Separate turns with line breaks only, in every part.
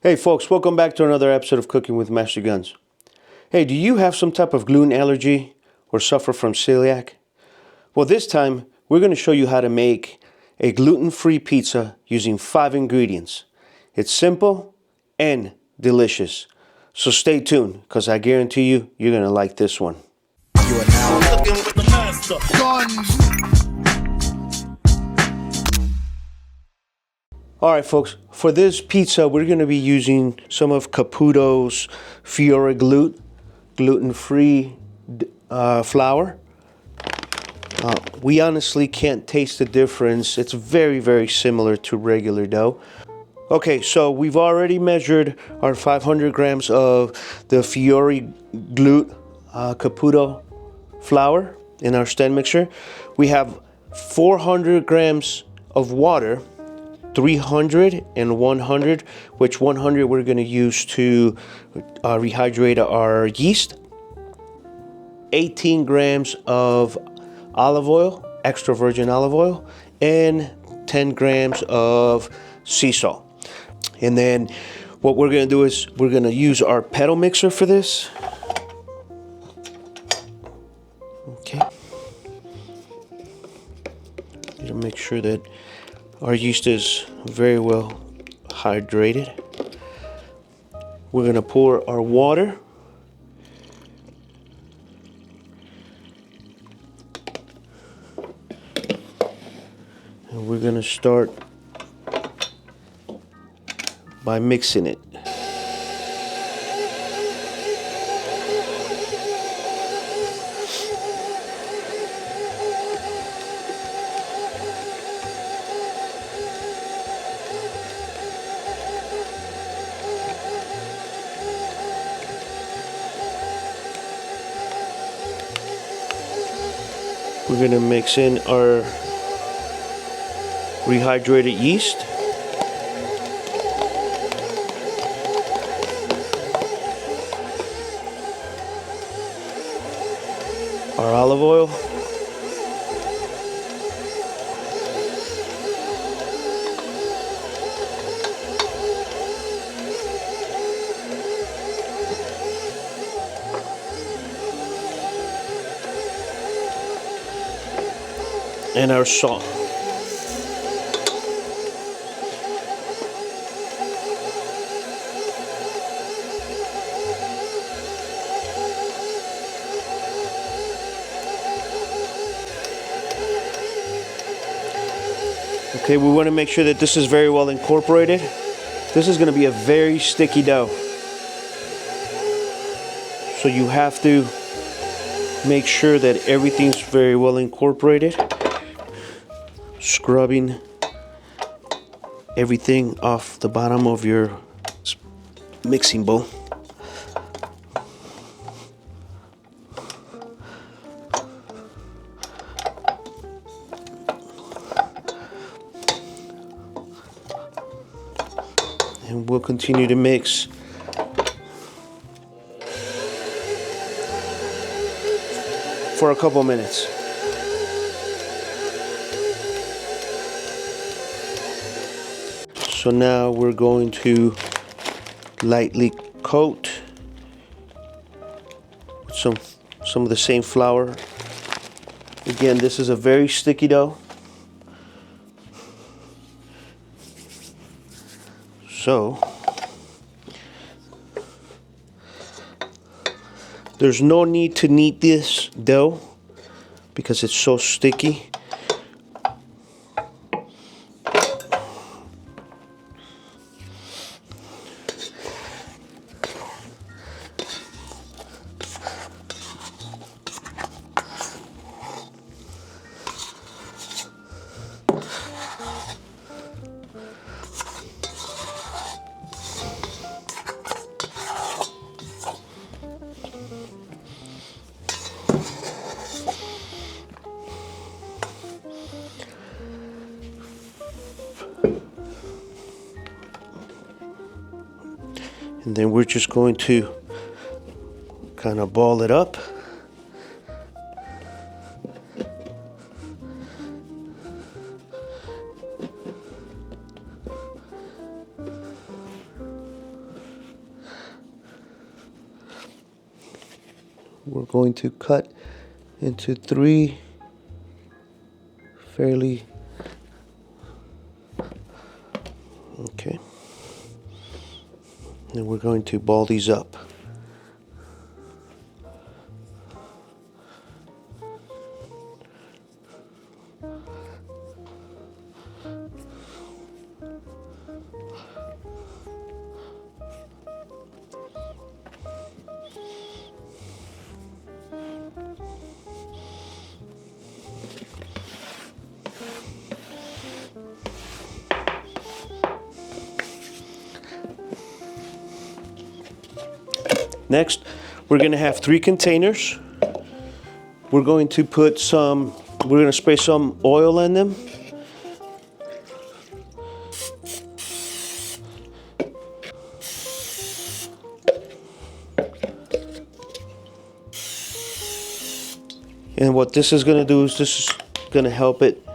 Hey folks, welcome back to another episode of Cooking with Master Guns. Hey, do you have some type of gluten allergy or suffer from celiac? Well, this time we're going to show you how to make a gluten-free pizza using 5 ingredients. It's simple and delicious. So stay tuned, because I guarantee you're going to like this one.
You are now cooking with the Master Guns.
Alright folks, for this pizza we're going to be using some of Caputo's Fiorglut gluten-free flour. We honestly can't taste the difference. It's very, very similar to regular dough. Okay, so we've already measured our 500 grams of the Fiorglut Caputo flour in our stand mixer. We have 400 grams of water, 300 and 100, which 100 we're going to use to rehydrate our yeast. 18 grams of olive oil, extra virgin olive oil, and 10 grams of sea salt. And then what we're going to do is we're going to use our pedal mixer for this. Okay. Need to make sure that our yeast is very well hydrated. We're going to pour our water. And we're going to start by mixing it. We're going to mix in our rehydrated yeast. Our olive oil. And our salt. Okay, we want to make sure that this is very well incorporated. This is going to be a very sticky dough. So you have to make sure that everything's very well incorporated. Scrubbing everything off the bottom of your mixing bowl. And we'll continue to mix. For a couple minutes. So now we're going to lightly coat with some of the same flour. Again, this is a very sticky dough. So there's no need to knead this dough because it's so sticky. And then we're just going to kind of ball it up. we're going to cut into 3 fairly, okay. And we're going to ball these up. Next, we're going to have 3 containers. We're going to put we're going to spray some oil in them. And what this is going to do is this is going to help it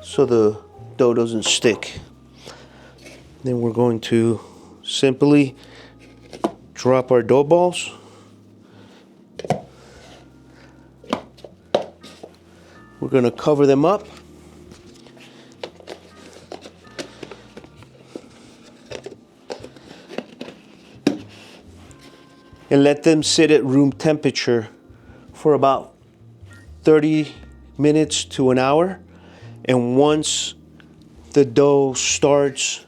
so the dough doesn't stick. Then we're going to simply drop our dough balls. We're going to cover them up. And let them sit at room temperature for about 30 minutes to an hour. And once the dough starts,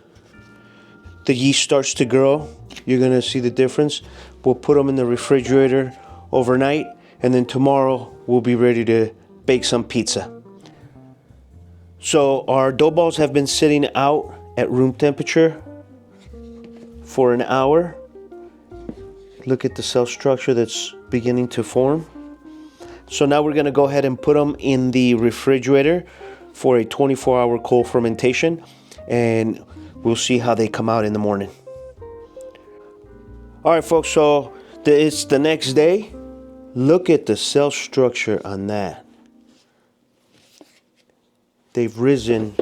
the yeast starts to grow, you're going to see the difference. We'll put them in the refrigerator overnight, and then tomorrow we'll be ready to bake some pizza. So our dough balls have been sitting out at room temperature for an hour. Look at the cell structure that's beginning to form. So now we're going to go ahead and put them in the refrigerator for a 24-hour cold fermentation, and we'll see how they come out in the morning. All right, folks, so it's the next day. Look at the cell structure on that. They've risen.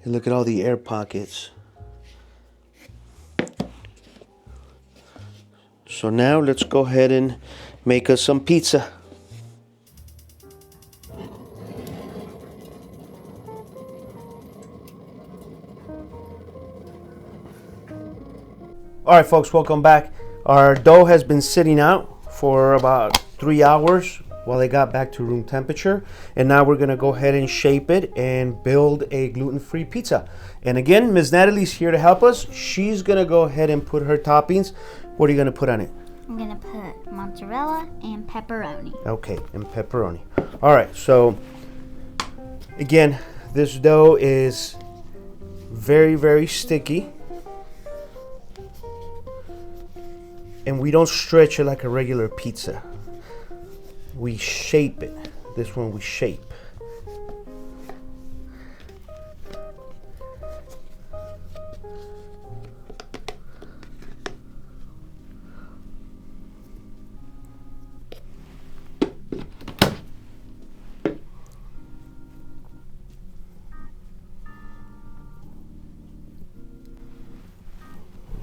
And look at all the air pockets. So now let's go ahead and make us some pizza. All right, folks, welcome back. Our dough has been sitting out for about 3 hours while it got back to room temperature. And now we're gonna go ahead and shape it and build a gluten-free pizza. And again, Ms. Natalie's here to help us. She's gonna go ahead and put her toppings. What are you gonna put on it?
I'm gonna put mozzarella and pepperoni.
Okay, and pepperoni. All right, so again, this dough is very, very sticky. And we don't stretch it like a regular pizza. We shape it. This one we shape.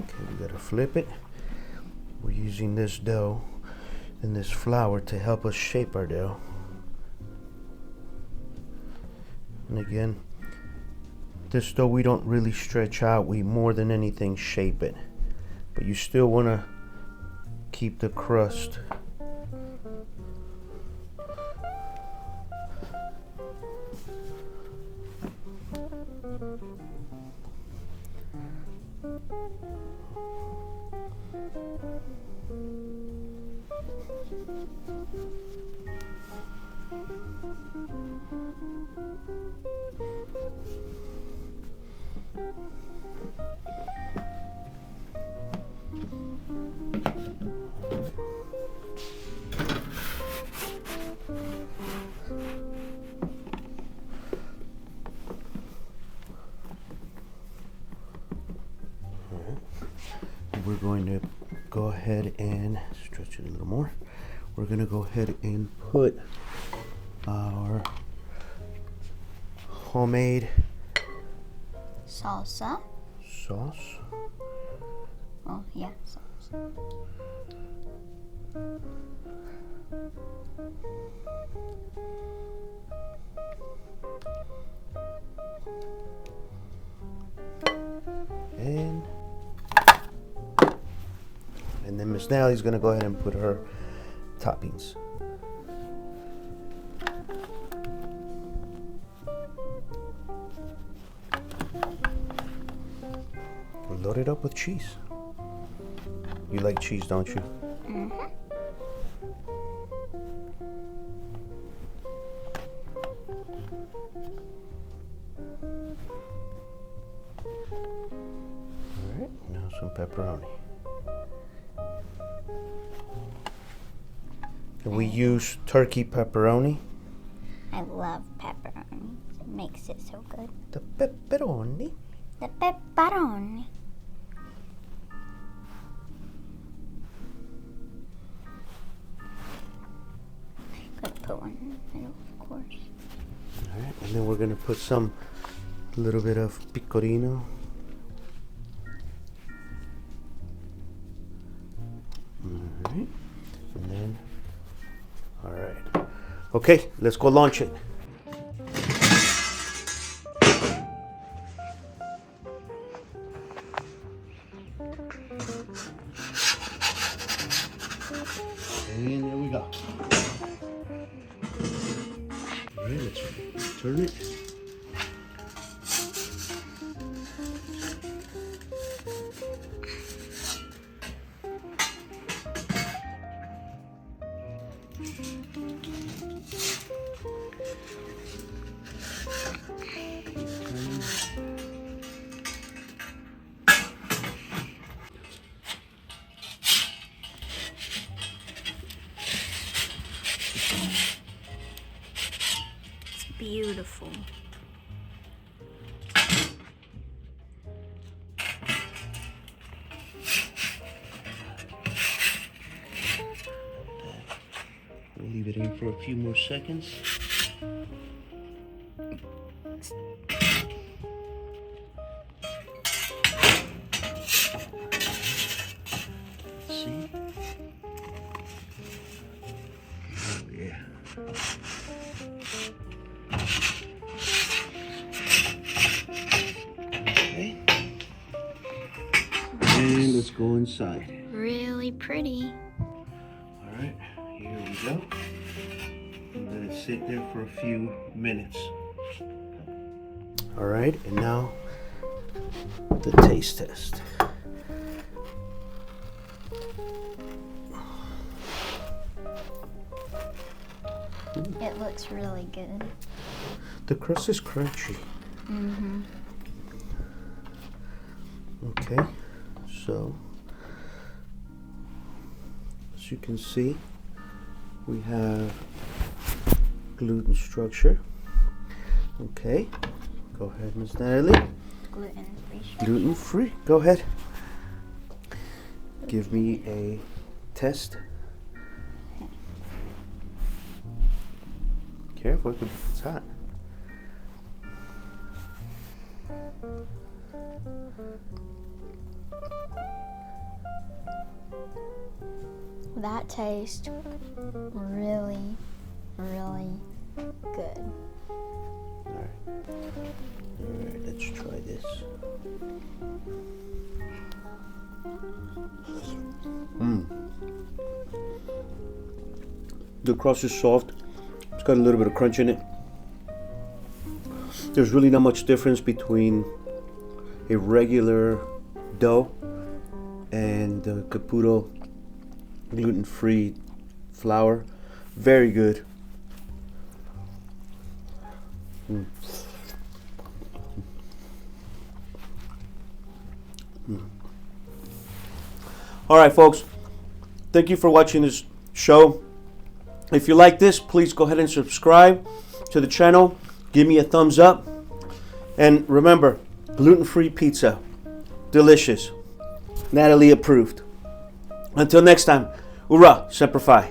Okay, we gotta flip it. We're using this dough and this flour to help us shape our dough. And again, this dough we don't really stretch out. We more than anything shape it. But you still want to keep the crust. We're going to go ahead and stretch it a little more. We're going to go ahead and put our homemade
Salsa.
sauce.
Oh, yeah, salsa.
And then Miss Natalie's gonna go ahead and put her toppings. Load it up with cheese. You like cheese, don't you?
Mm-hmm.
All right, now some pepperoni. And we use turkey pepperoni.
I love pepperoni. It makes it so good.
The pepperoni.
The pepperoni. Gotta put one in the middle, of course.
All right, and then we're gonna put a little bit of pecorino. All right, and then, all right. Okay, let's go launch it. And there we go. All right, let's turn it.
It's beautiful.
We'll leave it in for a few more seconds. See? Oh yeah. Okay. And let's go inside.
Really pretty.
All right, here we go. Let it sit there for a few minutes. All right, and now the taste test.
It looks really good.
The crust is crunchy.
Mm-hmm.
Okay, so as you can see, we have gluten structure. Okay, go ahead, Miss Natalie.
Gluten-free.
Gluten free. Go ahead. Give me a test. Careful, it's hot.
That tastes really, really good.
Alright, let's try this. The crust is soft. It's got a little bit of crunch in it. There's really not much difference between a regular dough and the Caputo gluten-free flour. Very good. All right, folks. Thank you for watching this show. If you like this, please go ahead and subscribe to the channel. Give me a thumbs up. And remember, gluten-free pizza. Delicious. Natalie approved. Until next time, hoorah, semper fi.